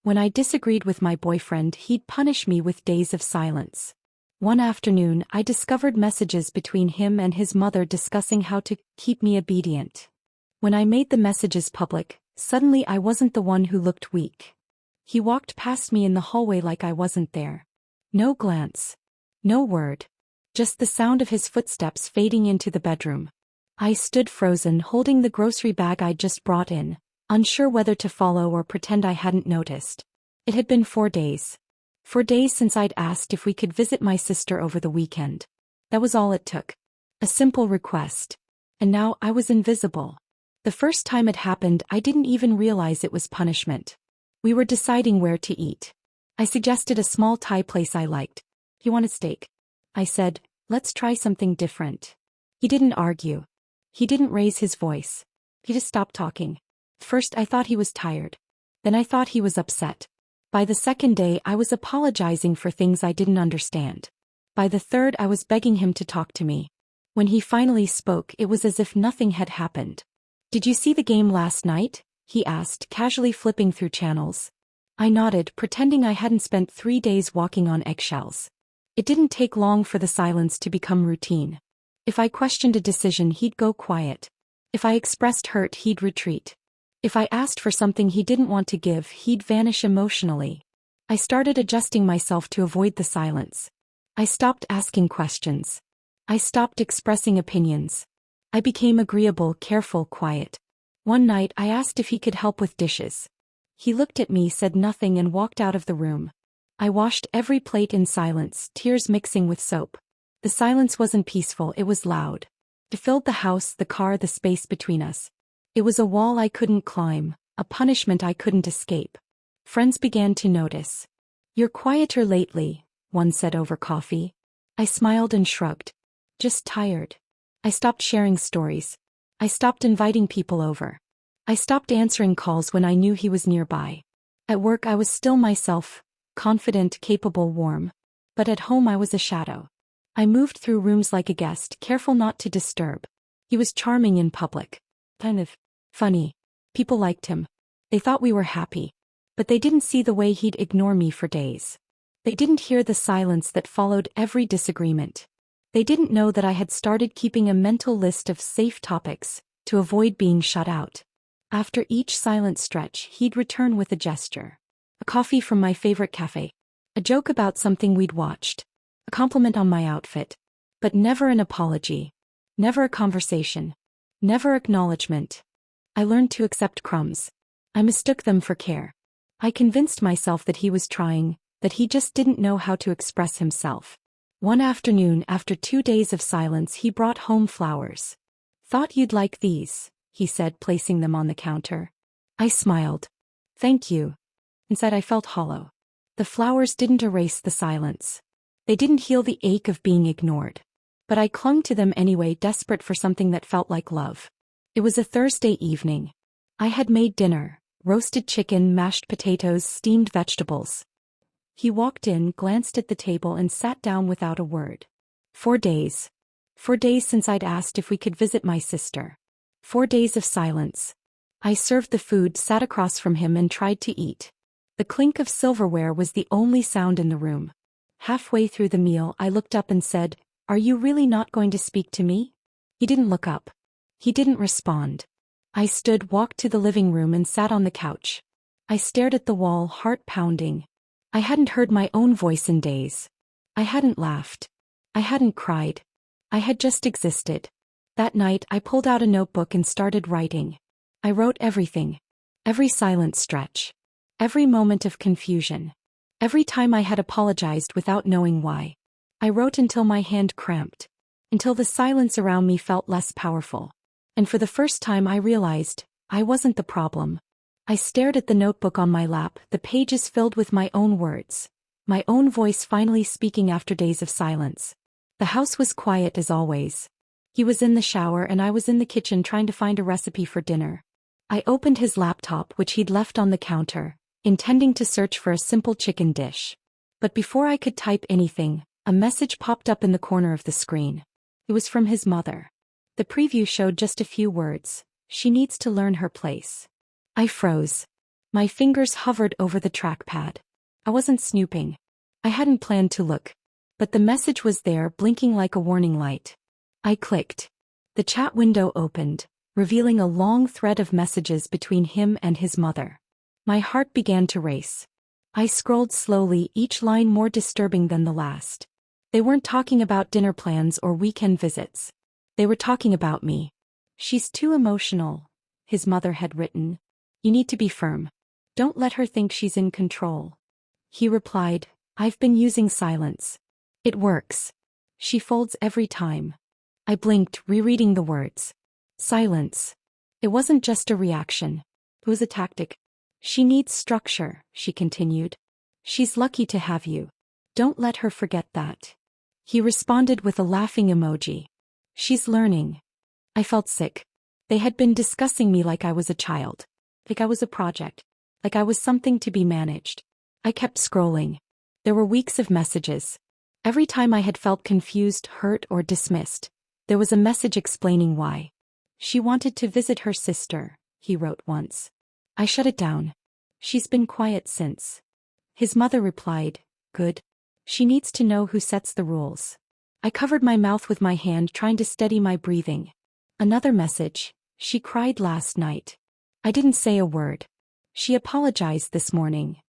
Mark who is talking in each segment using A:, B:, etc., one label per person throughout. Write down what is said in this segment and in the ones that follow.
A: When I disagreed with my boyfriend, he'd punish me with days of silence. One afternoon, I discovered messages between him and his mother discussing how to keep me obedient. When I made the messages public, suddenly I wasn't the one who looked weak. He walked past me in the hallway like I wasn't there. No glance. No word. Just the sound of his footsteps fading into the bedroom. I stood frozen, holding the grocery bag I'd just brought in, unsure whether to follow or pretend I hadn't noticed. It had been 4 days. 4 days since I'd asked if we could visit my sister over the weekend. That was all it took. A simple request. And now I was invisible. The first time it happened, I didn't even realize it was punishment. We were deciding where to eat. I suggested a small Thai place I liked. "You want a steak?" I said, "Let's try something different." He didn't argue. He didn't raise his voice. He just stopped talking. First I thought he was tired. Then I thought he was upset. By the second day I was apologizing for things I didn't understand. By the third I was begging him to talk to me. When he finally spoke, it was as if nothing had happened. "Did you see the game last night?" he asked, casually flipping through channels. I nodded, pretending I hadn't spent 3 days walking on eggshells. It didn't take long for the silence to become routine. If I questioned a decision, he'd go quiet. If I expressed hurt, he'd retreat. If I asked for something he didn't want to give, he'd vanish emotionally. I started adjusting myself to avoid the silence. I stopped asking questions. I stopped expressing opinions. I became agreeable, careful, quiet. One night I asked if he could help with dishes. He looked at me, said nothing, and walked out of the room. I washed every plate in silence, tears mixing with soap. The silence wasn't peaceful, it was loud. It filled the house, the car, the space between us. It was a wall I couldn't climb, a punishment I couldn't escape. Friends began to notice. "You're quieter lately," one said over coffee. I smiled and shrugged. "Just tired." I stopped sharing stories. I stopped inviting people over. I stopped answering calls when I knew he was nearby. At work I was still myself, confident, capable, warm. But at home I was a shadow. I moved through rooms like a guest, careful not to disturb. He was charming in public. Kind of funny. People liked him. They thought we were happy. But they didn't see the way he'd ignore me for days. They didn't hear the silence that followed every disagreement. They didn't know that I had started keeping a mental list of safe topics to avoid being shut out. After each silent stretch, he'd return with a gesture. A coffee from my favorite cafe. A joke about something we'd watched. A compliment on my outfit. But never an apology. Never a conversation. Never acknowledgement. I learned to accept crumbs. I mistook them for care. I convinced myself that he was trying, that he just didn't know how to express himself. One afternoon, after 2 days of silence, he brought home flowers. "Thought you'd like these," he said, placing them on the counter. I smiled. "Thank you." Inside I felt hollow. The flowers didn't erase the silence. They didn't heal the ache of being ignored. But I clung to them anyway, desperate for something that felt like love. It was a Thursday evening. I had made dinner: roasted chicken, mashed potatoes, steamed vegetables. He walked in, glanced at the table, and sat down without a word. 4 days. 4 days since I'd asked if we could visit my sister. 4 days of silence. I served the food, sat across from him, and tried to eat. The clink of silverware was the only sound in the room. Halfway through the meal, I looked up and said, "Are you really not going to speak to me?" He didn't look up. He didn't respond. I stood, walked to the living room, and sat on the couch. I stared at the wall, heart pounding. I hadn't heard my own voice in days. I hadn't laughed. I hadn't cried. I had just existed. That night, I pulled out a notebook and started writing. I wrote everything. Every silent stretch. Every moment of confusion. Every time I had apologized without knowing why. I wrote until my hand cramped. Until the silence around me felt less powerful. And for the first time I realized, I wasn't the problem. I stared at the notebook on my lap, the pages filled with my own words. My own voice finally speaking after days of silence. The house was quiet as always. He was in the shower and I was in the kitchen trying to find a recipe for dinner. I opened his laptop, which he'd left on the counter, intending to search for a simple chicken dish. But before I could type anything, a message popped up in the corner of the screen. It was from his mother. The preview showed just a few words: "She needs to learn her place." I froze. My fingers hovered over the trackpad. I wasn't snooping. I hadn't planned to look. But the message was there, blinking like a warning light. I clicked. The chat window opened, revealing a long thread of messages between him and his mother. My heart began to race. I scrolled slowly, each line more disturbing than the last. They weren't talking about dinner plans or weekend visits. They were talking about me. "She's too emotional," his mother had written. "You need to be firm. Don't let her think she's in control." He replied, "I've been using silence. It works. She folds every time." I blinked, rereading the words. Silence. It wasn't just a reaction. It was a tactic. "She needs structure," she continued. "She's lucky to have you. Don't let her forget that." He responded with a laughing emoji. "She's learning." I felt sick. They had been discussing me like I was a child. Like I was a project. Like I was something to be managed. I kept scrolling. There were weeks of messages. Every time I had felt confused, hurt, or dismissed, there was a message explaining why. "She wanted to visit her sister," he wrote once. I shut it down. "She's been quiet since." His mother replied, "Good. She needs to know who sets the rules." I covered my mouth with my hand, trying to steady my breathing. Another message. "She cried last night. I didn't say a word. She apologized this morning."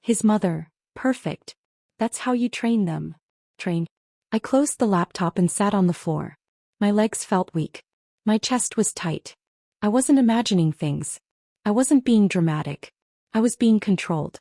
A: His mother, "Perfect. That's how you train them." Train. I closed the laptop and sat on the floor. My legs felt weak. My chest was tight. I wasn't imagining things. I wasn't being dramatic. I was being controlled.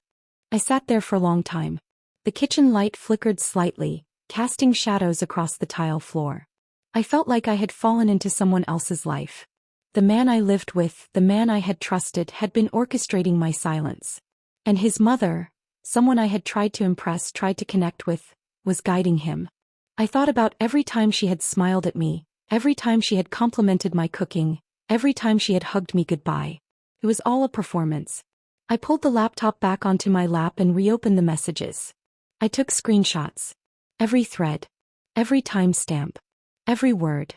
A: I sat there for a long time. The kitchen light flickered slightly, casting shadows across the tile floor. I felt like I had fallen into someone else's life. The man I lived with, the man I had trusted, had been orchestrating my silence. And his mother, someone I had tried to impress, tried to connect with, was guiding him. I thought about every time she had smiled at me, every time she had complimented my cooking, every time she had hugged me goodbye. It was all a performance. I pulled the laptop back onto my lap and reopened the messages. I took screenshots. Every thread. Every timestamp. Every word.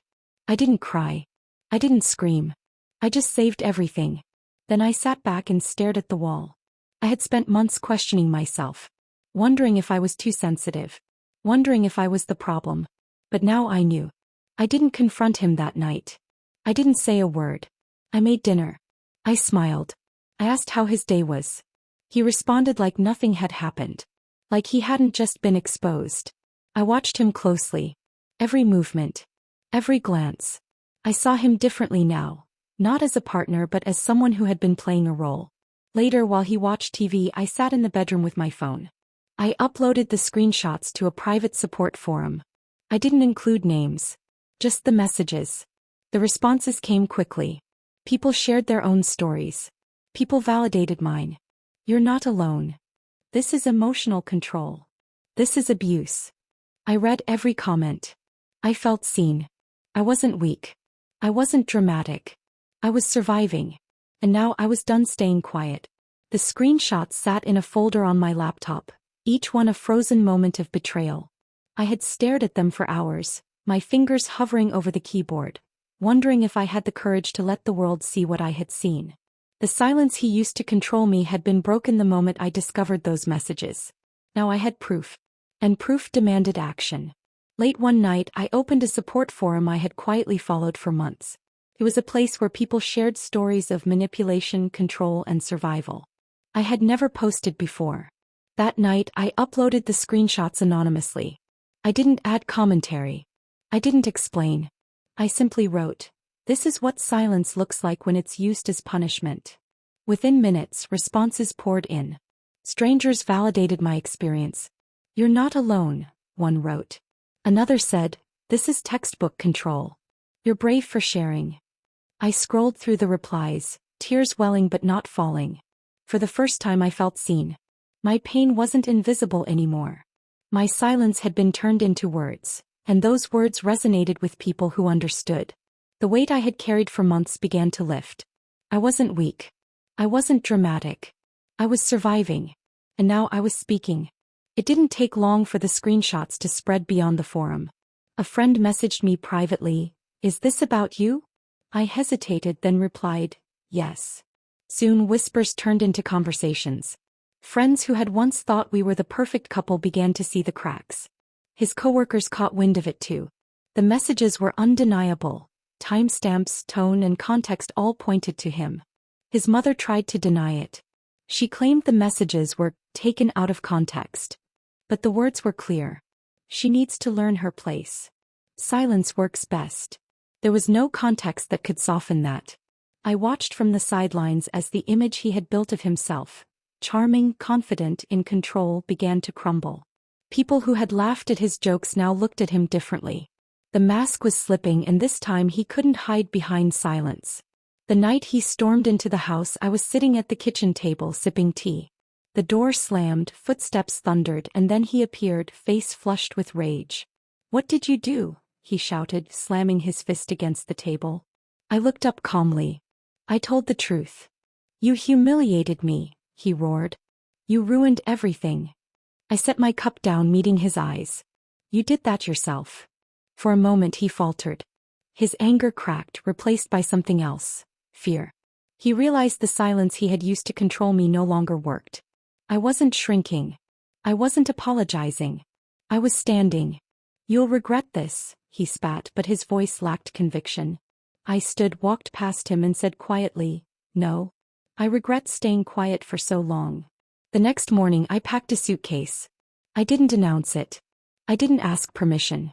A: I didn't cry. I didn't scream. I just saved everything. Then I sat back and stared at the wall. I had spent months questioning myself. Wondering if I was too sensitive. Wondering if I was the problem. But now I knew. I didn't confront him that night. I didn't say a word. I made dinner. I smiled. I asked how his day was. He responded like nothing had happened. Like he hadn't just been exposed. I watched him closely. Every movement. Every glance. I saw him differently now. Not as a partner but as someone who had been playing a role. Later, while he watched TV, I sat in the bedroom with my phone. I uploaded the screenshots to a private support forum. I didn't include names. Just the messages. The responses came quickly. People shared their own stories. People validated mine. "You're not alone. This is emotional control. This is abuse." I read every comment. I felt seen. I wasn't weak. I wasn't dramatic. I was surviving. And now I was done staying quiet. The screenshots sat in a folder on my laptop, each one a frozen moment of betrayal. I had stared at them for hours, my fingers hovering over the keyboard, wondering if I had the courage to let the world see what I had seen. The silence he used to control me had been broken the moment I discovered those messages. Now I had proof. And proof demanded action. Late one night, I opened a support forum I had quietly followed for months. It was a place where people shared stories of manipulation, control, and survival. I had never posted before. That night, I uploaded the screenshots anonymously. I didn't add commentary. I didn't explain. I simply wrote, "This is what silence looks like when it's used as punishment." Within minutes, responses poured in. Strangers validated my experience. "You're not alone," one wrote. Another said, "This is textbook control. You're brave for sharing." I scrolled through the replies, tears welling but not falling. For the first time I felt seen. My pain wasn't invisible anymore. My silence had been turned into words, and those words resonated with people who understood. The weight I had carried for months began to lift. I wasn't weak. I wasn't dramatic. I was surviving. And now I was speaking. It didn't take long for the screenshots to spread beyond the forum. A friend messaged me privately, "Is this about you?" I hesitated, then replied, "Yes." Soon whispers turned into conversations. Friends who had once thought we were the perfect couple began to see the cracks. His coworkers caught wind of it too. The messages were undeniable. Timestamps, tone, and context all pointed to him. His mother tried to deny it. She claimed the messages were taken out of context. But the words were clear. She needs to learn her place. Silence works best. There was no context that could soften that. I watched from the sidelines as the image he had built of himself, charming, confident, in control, began to crumble. People who had laughed at his jokes now looked at him differently. The mask was slipping, and this time he couldn't hide behind silence. The night he stormed into the house, I was sitting at the kitchen table sipping tea. The door slammed, footsteps thundered, and then he appeared, face flushed with rage. "What did you do?" he shouted, slamming his fist against the table. I looked up calmly. "I told the truth." "You humiliated me," he roared. "You ruined everything." I set my cup down, meeting his eyes. "You did that yourself." For a moment he faltered. His anger cracked, replaced by something else. Fear. He realized the silence he had used to control me no longer worked. I wasn't shrinking. I wasn't apologizing. I was standing. "You'll regret this," he spat, but his voice lacked conviction. I stood, walked past him, and said quietly, "No. I regret staying quiet for so long." The next morning I packed a suitcase. I didn't announce it. I didn't ask permission.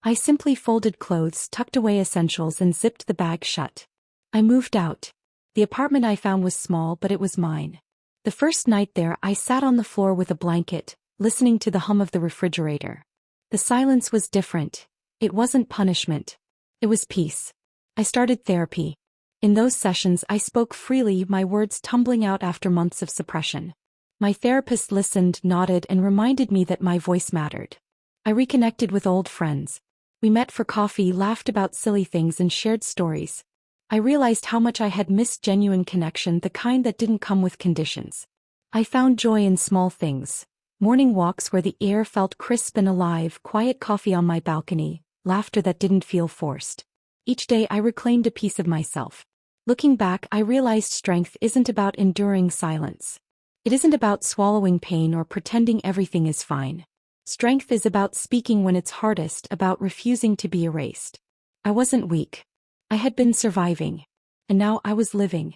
A: I simply folded clothes, tucked away essentials, and zipped the bag shut. I moved out. The apartment I found was small, but it was mine. The first night there, I sat on the floor with a blanket, listening to the hum of the refrigerator. The silence was different. It wasn't punishment. It was peace. I started therapy. In those sessions I spoke freely, my words tumbling out after months of suppression. My therapist listened, nodded, and reminded me that my voice mattered. I reconnected with old friends. We met for coffee, laughed about silly things, and shared stories. I realized how much I had missed genuine connection, the kind that didn't come with conditions. I found joy in small things. Morning walks where the air felt crisp and alive, quiet coffee on my balcony, laughter that didn't feel forced. Each day I reclaimed a piece of myself. Looking back, I realized strength isn't about enduring silence. It isn't about swallowing pain or pretending everything is fine. Strength is about speaking when it's hardest, about refusing to be erased. I wasn't weak. I had been surviving. And now I was living.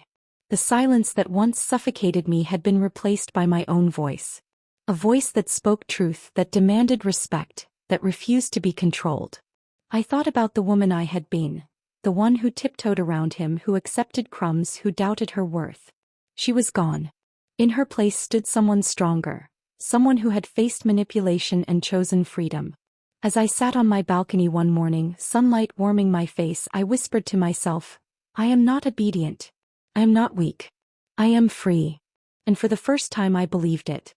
A: The silence that once suffocated me had been replaced by my own voice. A voice that spoke truth, that demanded respect, that refused to be controlled. I thought about the woman I had been. The one who tiptoed around him, who accepted crumbs, who doubted her worth. She was gone. In her place stood someone stronger. Someone who had faced manipulation and chosen freedom. As I sat on my balcony one morning, sunlight warming my face, I whispered to myself, "I am not obedient. I am not weak. I am free." And for the first time I believed it.